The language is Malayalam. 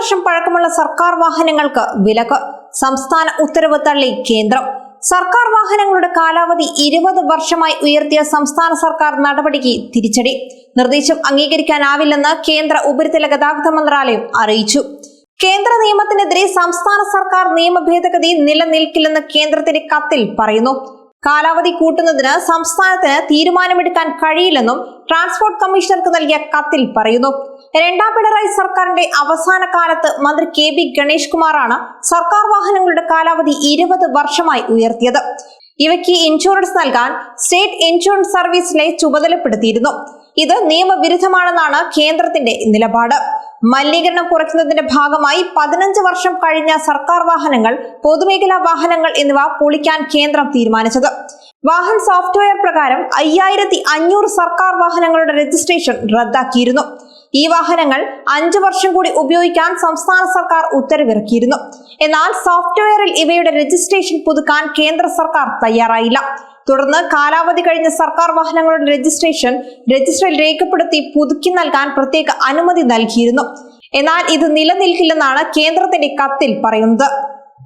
വർഷം പഴക്കമുള്ള സർക്കാർ വാഹനങ്ങൾക്ക് വിലക്ക്. സംസ്ഥാന ഉത്തരവ് തള്ളി കേന്ദ്രം. സർക്കാർ വാഹനങ്ങളുടെ കാലാവധി 20 വർഷമായി ഉയർത്തിയ സംസ്ഥാന സർക്കാർ നടപടിക്ക് തിരിച്ചടി. നിർദ്ദേശം അംഗീകരിക്കാനാവില്ലെന്ന് കേന്ദ്ര ഉപരിതല ഗതാഗത മന്ത്രാലയം അറിയിച്ചു. കേന്ദ്ര നിയമത്തിനെതിരെ സംസ്ഥാന സർക്കാർ നിയമ ഭേദഗതി നിലനിൽക്കില്ലെന്ന് കേന്ദ്രത്തിന്റെ കത്തിൽ പറയുന്നു. കാലാവധി കൂട്ടുന്നതിന് സംസ്ഥാനത്തിന് തീരുമാനമെടുക്കാൻ കഴിയില്ലെന്നും ട്രാൻസ്പോർട്ട് കമ്മീഷണർക്ക് നൽകിയ കത്തിൽ പറയുന്നു. രണ്ടാം പിണറായി സർക്കാരിന്റെ അവസാന കാലത്ത് മന്ത്രി കെ.ബി. ഗണേഷ് കുമാറാണ് സർക്കാർ വാഹനങ്ങളുടെ കാലാവധി 20 വർഷമായി ഉയർത്തിയത്. ഇവയ്ക്ക് ഇൻഷുറൻസ് നൽകാൻ സ്റ്റേറ്റ് ഇൻഷുറൻസ് സർവീസിനെ ചുമതലപ്പെടുത്തിയിരുന്നു. ഇത് നിയമവിരുദ്ധമാണെന്നാണ് കേന്ദ്രത്തിന്റെ നിലപാട്. മലിനീകരണം കുറയ്ക്കുന്നതിന്റെ ഭാഗമായി 15 വർഷം കഴിഞ്ഞ സർക്കാർ വാഹനങ്ങൾ, പൊതുമേഖലാ വാഹനങ്ങൾ എന്നിവ പൊളിക്കാൻ കേന്ദ്രം തീരുമാനിച്ചത്. വാഹൻ സോഫ്റ്റ്വെയർ പ്രകാരം 5500 സർക്കാർ വാഹനങ്ങളുടെ രജിസ്ട്രേഷൻ റദ്ദാക്കിയിരുന്നു. ഈ വാഹനങ്ങൾ 5 വർഷം കൂടി ഉപയോഗിക്കാൻ സംസ്ഥാന സർക്കാർ ഉത്തരവിറക്കിയിരുന്നു. എന്നാൽ സോഫ്റ്റ്വെയറിൽ ഇവയുടെ രജിസ്ട്രേഷൻ പുതുക്കാൻ കേന്ദ്ര സർക്കാർ തയ്യാറായില്ല. തുടർന്ന് കാലാവധി കഴിഞ്ഞ സർക്കാർ വാഹനങ്ങളുടെ രജിസ്റ്ററിൽ രേഖപ്പെടുത്തി പുതുക്കി നൽകാൻ പ്രത്യേക അനുമതി നൽകിയിരുന്നു. എന്നാൽ ഇത് നിലനിൽക്കില്ലെന്നാണ് കേന്ദ്രത്തിന്റെ കത്തിൽ പറയുന്നത്.